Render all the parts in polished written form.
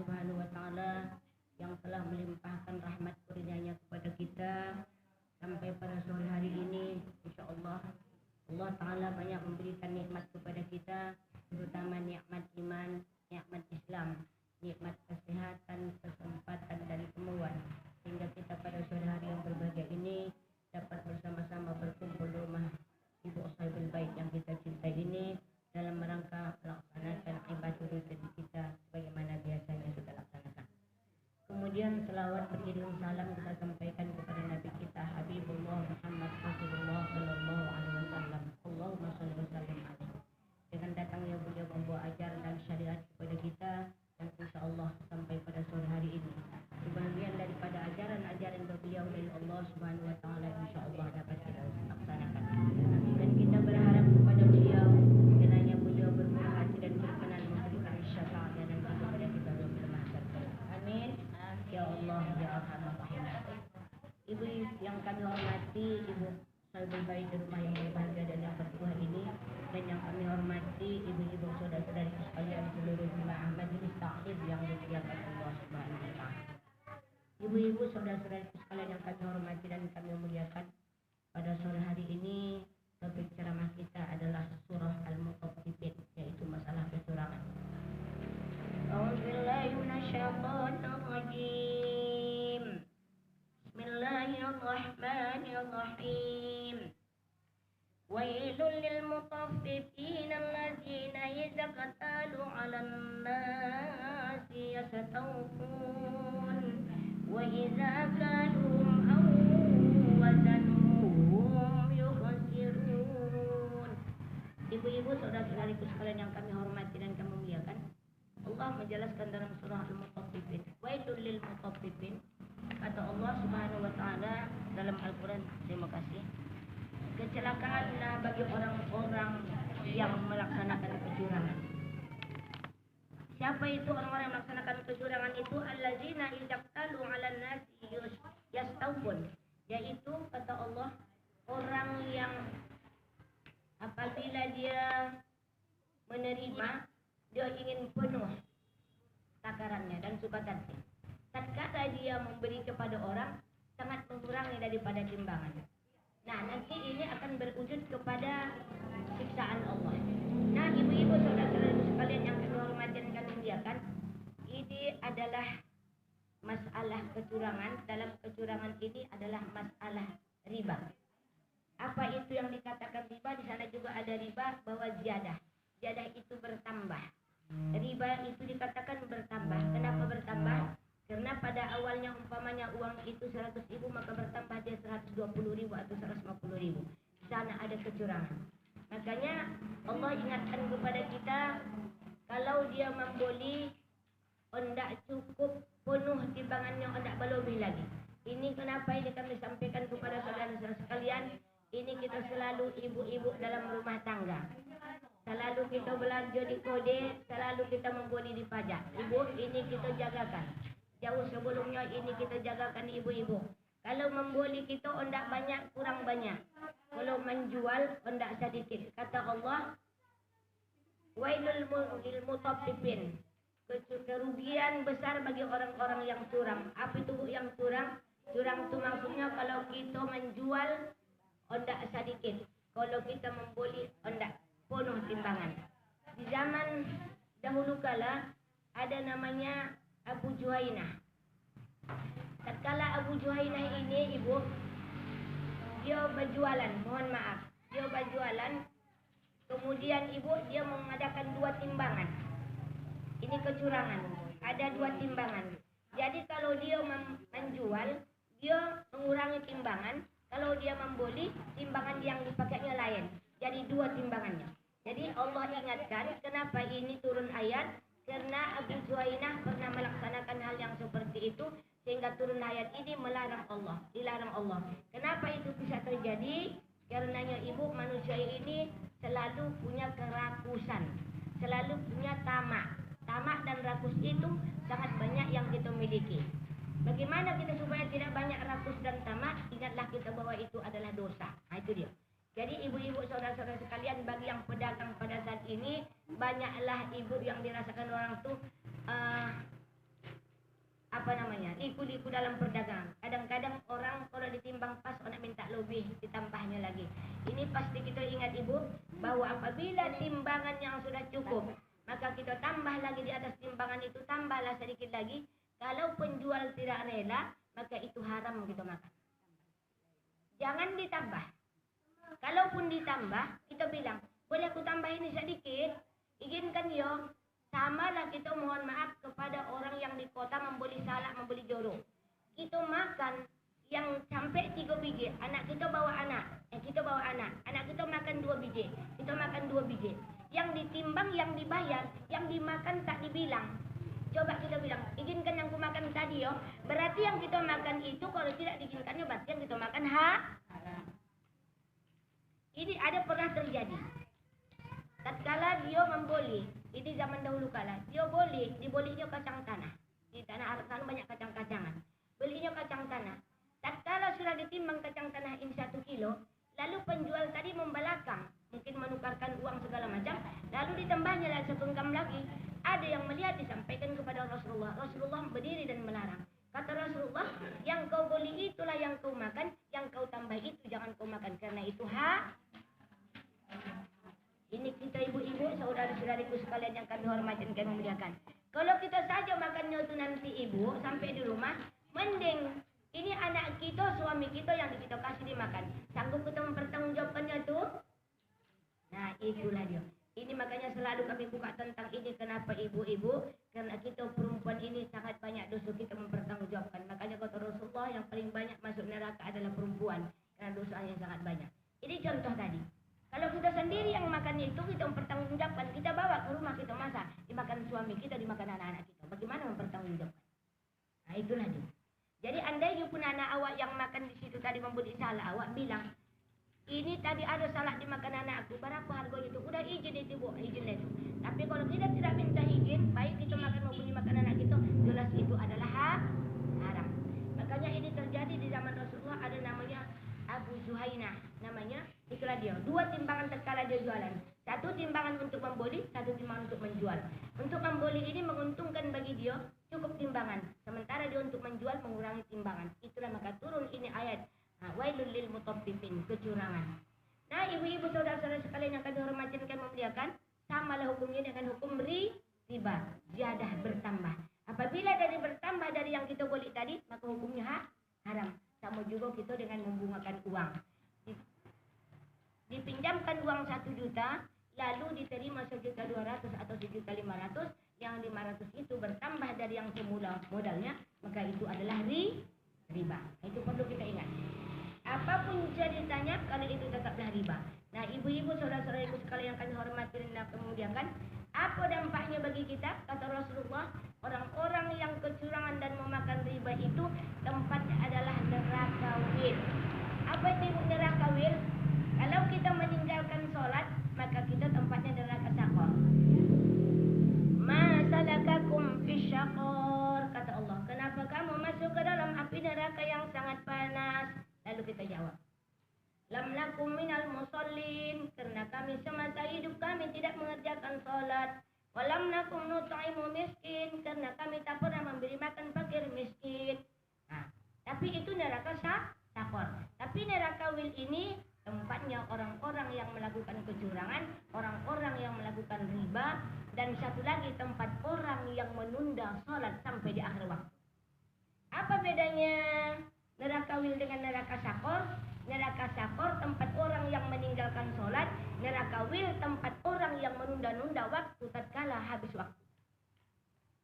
Subhanahu wa taala yang telah melimpahkan rahmat kurnianya kepada kita sampai pada sore hari ini. Insyaallah Allah taala banyak memberikan nikmat kepada kita, terutama nikmat iman, nikmat Islam, nikmat kesehatan, kesempatan dan kemauan, sehingga kita pada sore hari yang berbahagia ini dapat bersama-sama berkumpul di rumah Ibu Sahibul Bait yang kita cintai ini dalam rangka melaksanakan ibadah rutin kita sebagaimana biasanya kita laksanakan. Kemudian selawat beriring salam kita sampaikan kepada Nabi kita Habibullah Muhammad Rasulullah sallallahu alaihi wasallam. Allahumma shalli wa sallim alaihi. Dengan datangnya beliau membawa ajaran dan syariat kepada kita, dan insyaallah sampai pada sore hari ini sebagian daripada ajaran-ajaran beliau dari Allah Subhanahu wa taala insyaallah dapat kita laksanakan. Dan kita berharap kepada beliau kiranya beliau bermurah hati dan berkenan memberikan syafaatnya dan kepada kita bermahsyar. Amin. Ya Allah ya Arhamar Rahimin. Ibu yang kami hormati, Ibu Sahibul Bait di rumah yang berbahagia dan yang bertuah ini, dan yang kami hormati ibu-ibu saudara-saudari sekalian seluruh jemaah majelis taklim yang dimuliakan Allah Subhanahu wa taala. Ibu-ibu saudara-saudari sekalian yang kami hormati dan kami muliakan, pada sore hari ini topik ceramah kita adalah surah Al-Mutaffifin, yaitu masalah kecurangan. A'udzubillahi minasyaitonir rajim. Bismillahirrahmanirrahim. Wailul lil mutaffifin alladzina idza qatalu 'alan nasi yastawfun wa idza kaluhum aw wazanuhum yukhsirun. Ibu-ibu saudara-saudariku sekalian yang kami hormati dan kami muliakan, Allah menjelaskan dalam surah Al-Mutaffifin, wailul lil mutaffifin, kata Allah Subhanahu wa taala dalam Al-Qur'an. Terima kasih. Kecelakaanlah bagi orang-orang yang melaksanakan kecurangan. Siapa itu orang-orang yang melaksanakan kecurangan itu? Allazina idaqtalu 'alan nasi yastawfun, yaitu kata Allah orang yang apabila dia menerima, dia ingin penuh takarannya dan sukacita. Tatkala dia memberi kepada orang, sangat mengurangi daripada timbangan. Nah, nanti ini akan berwujud kepada siksaan Allah. Nah, ibu-ibu saudara-saudara sekalian yang kami hormati dan kami muliakan, ini adalah masalah kecurangan. Dalam kecurangan ini adalah masalah riba. Apa itu yang dikatakan riba? Di sana juga ada riba bahwa ziyadah. Ziyadah itu bertambah. Riba itu dikatakan bertambah. Kenapa bertambah? Karena pada awalnya umpamanya uang itu 100.000, maka bertambah dia 120.000 atau 150.000. Di sana ada kecurangan. Makanya Allah ingatkan kepada kita, kalau dia membeli, hendak cukup penuh timbangannya, hendak berlebih lagi. Ini kenapa ini kami sampaikan kepada saudara-saudara sekalian. Ini kita selalu ibu-ibu dalam rumah tangga. Selalu kita belanja di kode, selalu kita membeli di pajak. Ibu, ini kita jagakan. Jauh sebelumnya ini kita jagakan ibu-ibu. Kalau membeli kita hendak banyak kurang banyak. Kalau menjual hendak sedikit. Kata Allah, wailul lil mutaffifin. Kerugian besar bagi orang-orang yang curang. Apa itu yang curang? Curang itu maksudnya kalau kita menjual hendak sedikit. Kalau kita membeli hendak penuh timbangan. Di zaman dahulu kala ada namanya Abu Juhainah. Tatkala Abu Juhainah ini ibu, dia berjualan, mohon maaf, dia berjualan, kemudian ibu dia mengadakan 2 timbangan. Ini kecurangan, ada 2 timbangan. Jadi kalau dia menjual, dia mengurangi timbangan. Kalau dia membeli, timbangan yang dipakainya lain. Jadi 2 timbangannya. Jadi Allah ingatkan, kenapa ini turun ayat? Karena Abu Juhainah pernah melaksanakan hal yang seperti itu, sehingga turun ayat ini melarang Allah, dilarang Allah. Kenapa itu bisa terjadi? Karenanya ibu, manusia ini selalu punya kerakusan, selalu punya tamak. Tamak dan rakus itu sangat banyak yang kita miliki. Bagaimana kita supaya tidak banyak rakus dan tamak? Ingatlah kita bahwa itu adalah dosa. Nah, itu dia. Jadi ibu-ibu saudara-saudara sekalian, bagi yang pedagang pada saat ini, banyaklah ibu yang dirasakan orang tuh liku-liku dalam perdagangan. Kadang-kadang orang kalau ditimbang pas orang minta lebih ditambahnya lagi. Ini pasti kita ingat ibu bahwa apabila timbangan yang sudah cukup, maka kita tambah lagi di atas timbangan itu, tambahlah sedikit lagi. Kalau penjual tidak rela, maka itu haram kita makan. Jangan ditambah. Kalaupun ditambah, kita bilang, boleh aku tambah ini sedikit? Izinkan yo. Samalah kita mohon maaf kepada orang yang di kota membeli salak, membeli jorok. Kita makan yang sampai 3 biji. Anak kita bawa anak. Kita bawa anak. Anak kita makan 2 biji. Kita makan 2 biji. Yang ditimbang, yang dibayar, yang dimakan tak dibilang. Coba kita bilang, izinkan yang ku makan tadi yo. Berarti yang kita makan itu kalau tidak diizinkannya berarti yang kita makan haram. Ini ada pernah terjadi. Tatkala dia memboli, ini zaman dahulu kala, dia dibolinya kacang tanah. Di tanah Arab sana banyak kacang-kacangan. Belinya kacang tanah. Tatkala sudah ditimbang kacang tanah ini 1 kilo, lalu penjual tadi membelakang, mungkin menukarkan uang segala macam, lalu ditambahnya lagi 1 genggam lagi. Ada yang melihat disampaikan kepada Rasulullah. Rasulullah berdiri dan melarang. Kata Rasulullah, yang kau beli itulah yang kau makan, yang kau tambah itu jangan kau makan karena itu Ini kita ibu-ibu, saudara-saudariku sekalian yang kami hormati dan kami muliakan. Kalau kita saja makannya itu nanti ibu sampai di rumah, mending ini anak kita, suami kita yang kita kasih dimakan. Sanggup kita mempertanggungjawabkannya tuh? Nah itulah dia. Ini makanya selalu kami buka tentang ini. Kenapa ibu-ibu? Karena kita perempuan ini sangat banyak dosa kita mempertanggungjawabkan. Makanya kata Rasulullah yang paling banyak masuk neraka adalah perempuan. Karena dosanya sangat banyak. Ini contoh tadi. Kalau kita sendiri yang makannya itu, kita mempertanggungjawabkan. Kita bawa ke rumah, kita masak. Dimakan suami kita, dimakan anak-anak kita. Bagaimana mempertanggungjawabkan? Nah itulah dia. Jadi andai pun anak awak yang makan di situ tadi membeli salah, awak bilang, ini tadi ada salah dimakan anakku, berapa harganya itu? Udah izin itu bu, izin itu. Tapi kalau kita tidak minta izin, baik kita makan maupun dimakan anak kita, jelas itu adalah haram. Makanya ini terjadi di zaman Rasulullah, ada namanya Abu Zuhainah, namanya itulah dia. 2 timbangan tatkala dia jualan. 1 timbangan untuk membeli, 1 timbangan untuk menjual. Untuk membeli ini menguntungkan bagi dia cukup timbangan, sementara dia untuk menjual mengurangi timbangan. Itulah maka turun ini ayat wailul lil mutaffifin, kecurangan. Nah ibu-ibu saudara-saudara sekalian yang kami hormati dan kami muliakan, samalah hukumnya dengan hukum riba, ziyadah bertambah. Apabila dari bertambah dari yang kita boleh tadi, maka hukumnya haram. Sama juga kita dengan membungakan uang. Dipinjamkan uang 1 juta, lalu diterima 1.200.000 atau 1.500.000, yang 500 itu bertambah dari yang semula modalnya, maka itu adalah riba. Itu perlu kita ingat. Apapun ceritanya, kalau itu tetaplah riba. Nah ibu-ibu saudara-saudariku sekalian yang kami hormati dan kemuliakan, apa dampaknya bagi kita? Kata Rasulullah, orang-orang yang kecurangan dan memakan riba itu tempatnya adalah neraka wil. Apa itu neraka wil? Kalau kita meninggalkan sholat, maka kita tempatnya neraka sakor. Ma salakakum fi syaqar, kata Allah. Kenapa kamu masuk ke dalam api neraka yang sangat panas? Lalu kita jawab, lam nakum minal musallin, karena kami semasa hidup kami tidak mengerjakan sholat. Walam nakum nut'imu miskin, karena kami tak pernah memberi makan fakir miskin. Nah, tapi itu neraka sakor. Tapi neraka wil ini tempatnya orang-orang yang melakukan kecurangan, orang-orang yang melakukan riba, dan satu lagi tempat orang yang menunda sholat sampai di akhir waktu. Apa bedanya neraka wil dengan neraka sakor? Neraka sakor tempat orang yang meninggalkan sholat, neraka wil tempat orang yang menunda-nunda waktu tatkala habis waktu.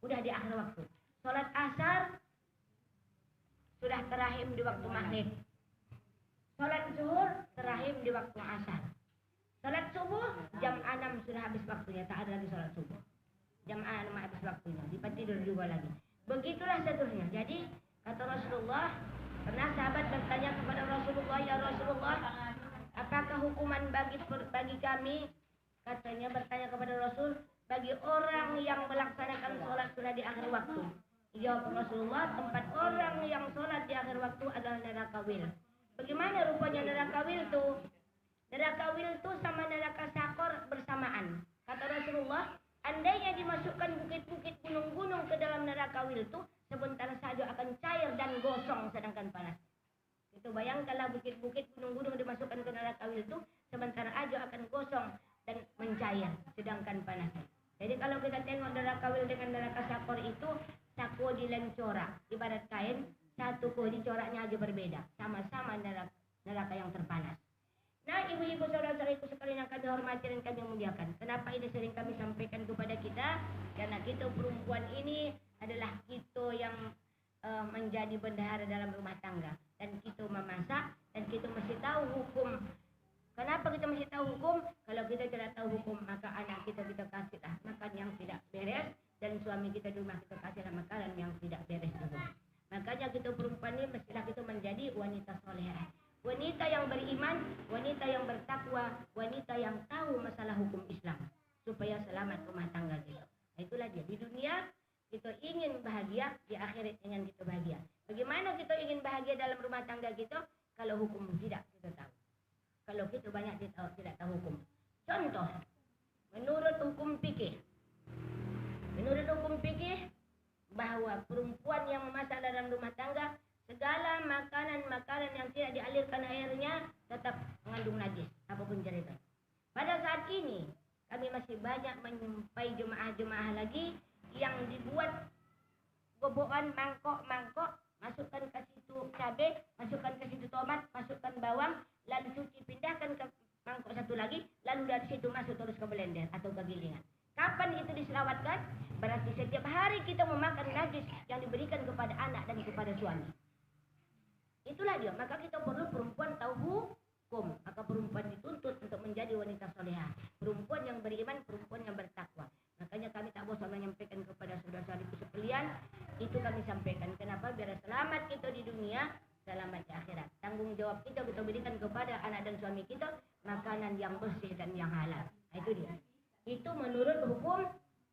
Udah di akhir waktu. Sholat asar sudah terakhir di waktu maghrib. Sholat zuhur terakhir di waktu asar. Sholat subuh jam 6 sudah habis waktunya, tak ada lagi sholat subuh. Jam 6 habis waktunya, dipat tidur juga lagi. Begitulah seterusnya. Jadi kata Rasulullah, pernah sahabat bertanya kepada Rasulullah, ya Rasulullah, apakah hukuman bagi kami? Katanya bertanya kepada Rasul, bagi orang yang melaksanakan sholat sudah di akhir waktu. Jawab Rasulullah, tempat orang yang sholat di akhir waktu adalah neraka wil. Bagaimana rupanya neraka wil itu? Neraka wil itu sama neraka sakor bersamaan. Kata Rasulullah, andainya dimasukkan bukit-bukit gunung-gunung ke dalam neraka wil itu, sebentar saja akan cair dan gosong sedangkan panas. Itu bayangkanlah bukit-bukit, gunung-gunung dimasukkan ke neraka wil itu sebentar aja akan gosong dan mencair sedangkan panas. Jadi kalau kita tengok neraka wil dengan neraka sakor itu, sakor di lain corak, ibarat kain, satu di coraknya aja berbeda, sama-sama neraka yang terpanas. Nah, ibu-ibu saudara-saudariku sekalian yang kami hormati dan kami muliakan. Kenapa ini sering kami sampaikan kepada kita? Karena kita perempuan ini adalah kita yang menjadi bendahara dalam rumah tangga. Dan kita memasak dan kita mesti tahu hukum. Kenapa kita mesti tahu hukum? Kalau kita tidak tahu hukum, maka anak kita kasihlah makan yang tidak beres. Dan suami kita di rumah kita kasihlah makanan yang tidak beres juga. Makanya kita perempuan ini mestilah kita menjadi wanita solehah. Wanita yang beriman, wanita yang bertakwa, wanita yang tahu masalah hukum Islam supaya selamat rumah tangga kita. Nah, itulah dia. Di dunia kita ingin bahagia, di akhirat ingin kita bahagia. Bagaimana kita ingin bahagia dalam rumah tangga kita kalau hukum tidak kita tahu? Kalau kita banyak tidak tahu hukum. Contoh, menurut hukum fikih. Menurut hukum fikih bahwa perempuan yang memasak dalam rumah tangga, segala makanan-makanan yang tidak dialirkan airnya tetap mengandung najis, apapun cerita. Pada saat ini, kami masih banyak menjumpai jemaah-jemaah lagi yang dibuat gobokan mangkok-mangkok, masukkan ke situ cabai, masukkan ke situ tomat, masukkan bawang, lalu cuci, pindahkan ke mangkok satu lagi, lalu dari situ masuk terus ke blender atau ke gilingan. Kapan itu diselawatkan? Berarti setiap hari kita memakan najis yang diberikan kepada anak dan kepada suami. Itulah dia, maka kita perlu perempuan tahu hukum. Maka perempuan dituntut untuk menjadi wanita solehah, perempuan yang beriman, perempuan yang bertakwa. Makanya kami tak bosan menyampaikan kepada saudara-saudariku sekalian, itu kami sampaikan. Kenapa? Biar selamat kita di dunia, selamat di akhirat. Tanggung jawab kita berikan kepada anak dan suami kita makanan yang bersih dan yang halal. Nah, itu dia. Itu menurut hukum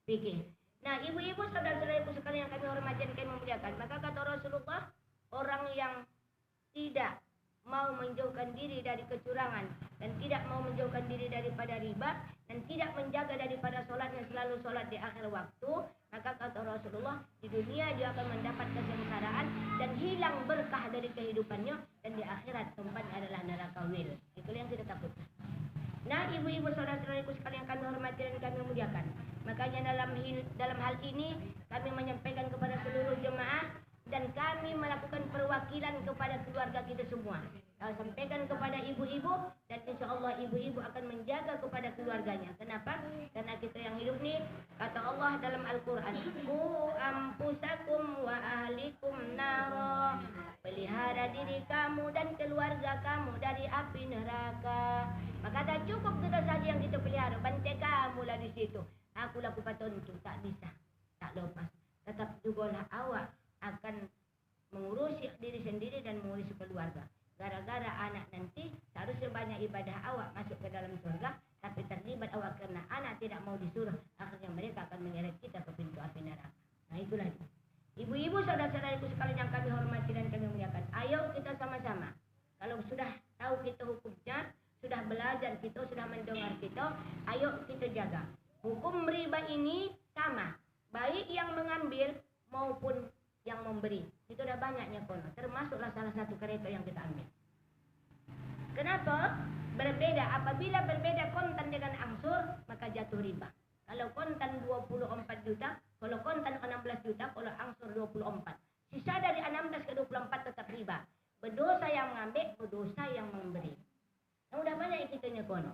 fikih. Nah, ibu-ibu saudara-saudariku sekalian yang kami hormati dan kami muliakan, maka kata Rasulullah, orang yang tidak mau menjauhkan diri dari kecurangan dan tidak mau menjauhkan diri daripada riba dan tidak menjaga daripada sholatnya selalu sholat di akhir waktu, maka kata Rasulullah, di dunia dia akan mendapat kesengsaraan dan hilang berkah dari kehidupannya, dan di akhirat tempatnya adalah neraka wil. Itulah yang kita takut. Nah, ibu-ibu saudara-saudariku sekalian kami hormati dan kami muliakan, makanya dalam hal ini kami menyampaikan kepada seluruh jemaah dan kami melakukan perwakilan kepada keluarga kita semua. Kami sampaikan kepada ibu-ibu dan insya Allah ibu-ibu akan menjaga kepada keluarganya. Kenapa? Karena kita yang hidup nih, kata Allah dalam Al-Quran, Qu anfusakum wa ahlikum nara. Pelihara diri kamu dan keluarga kamu dari api neraka. Maka tak cukup kita saja yang kita pelihara, bantai kamulah di situ. Akulah kupatontu, tak bisa, tak lepas. Tetap jugalah awak akan mengurusi diri sendiri dan mengurusi keluarga. Gara-gara anak nanti seharusnya banyak ibadah awak masuk ke dalam surga, tapi terlibat awak karena anak tidak mau disuruh, akhirnya mereka akan menyeret kita ke pintu api neraka. Nah, itulah itu. Ibu-ibu saudara-saudariku sekalian yang kami hormati dan kami muliakan, ayo kita sama-sama. Kalau sudah tahu kita hukumnya, sudah belajar kita, sudah mendengar kita, ayo kita jaga. Hukum riba ini sama, baik yang mengambil maupun yang memberi. Itu udah banyaknya kono, termasuklah salah satu kereta yang kita ambil. Kenapa? Berbeda, apabila berbeda kontan dengan angsur, maka jatuh riba. Kalau kontan 24 juta, kalau kontan 16 juta, kalau angsur 24. Sisa dari 16 ke 24 tetap riba. Berdosa yang mengambil, berdosa yang memberi. Yang udah banyak ikutnya kono.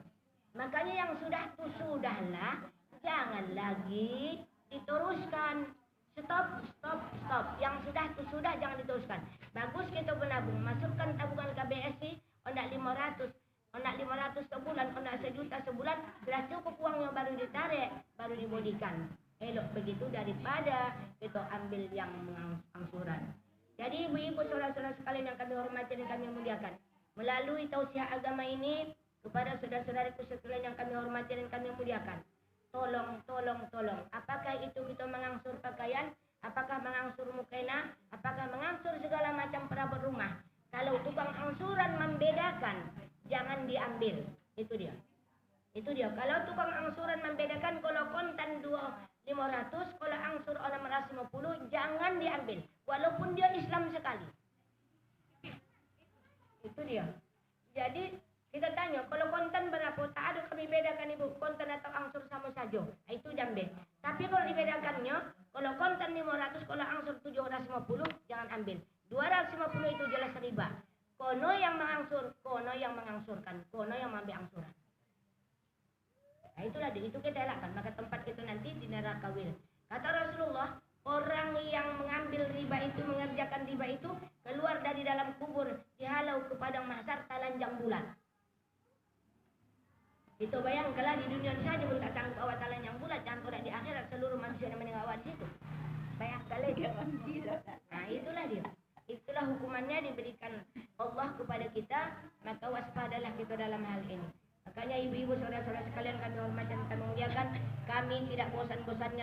Makanya yang sudah tuh sudahlah, jangan lagi diteruskan. Stop. Yang sudah tuh sudah, jangan diteruskan. Bagus kita menabung, masukkan tabungan KBSI, ondak 500, ondak 500 sebulan, ondak 1 juta sebulan, sudah cukup uangnya baru ditarik, baru dibodikan. Elok begitu daripada kita ambil yang angsuran. Jadi ibu-ibu saudara-saudara sekalian yang kami hormati dan kami muliakan, melalui tausiah agama ini kepada saudara-saudariku sekalian yang kami hormati dan kami muliakan, tolong. Apakah itu kita mengangsur pakaian? Apakah mengangsur mukena? Apakah mengangsur segala macam perabot rumah? Kalau tukang angsuran membedakan, jangan diambil. Itu dia. Kalau tukang angsuran membedakan, kalau kontan 500, kalau angsur 650, jangan diambil. walaupun dia Islam sekali. Itu dia. Jadi kita tanya, kalau konten berapa? Tak ada kami bedakan ibu, konten atau angsur sama saja. Itu jambe. Tapi kalau dibedakannya, kalau konten 500, kalau angsur 750, jangan ambil. 250 itu jelas riba. Kono yang mengangsur, kono yang mengangsurkan, kono yang mengambil angsuran. Nah itulah itu kita elakkan. Maka tempat itu nanti di neraka wil. Kata Rasulullah, orang yang mengambil riba itu, mengerjakan riba itu, keluar dari dalam kubur, dihalau ke padang mahsyar telanjang bulat. Itu bayangkanlah di dunia saja pun tak sanggup awak telanjang bulat, jangan pula di akhirat seluruh manusia yang meninggal awak di situ. Bayangkanlah dia. Nah itulah dia. Itulah hukumannya diberikan Allah kepada kita, maka waspadalah kita dalam hal ini. Makanya ibu-ibu saudara-saudara sekalian kami hormati dan kami muliakan, kami tidak bosan-bosannya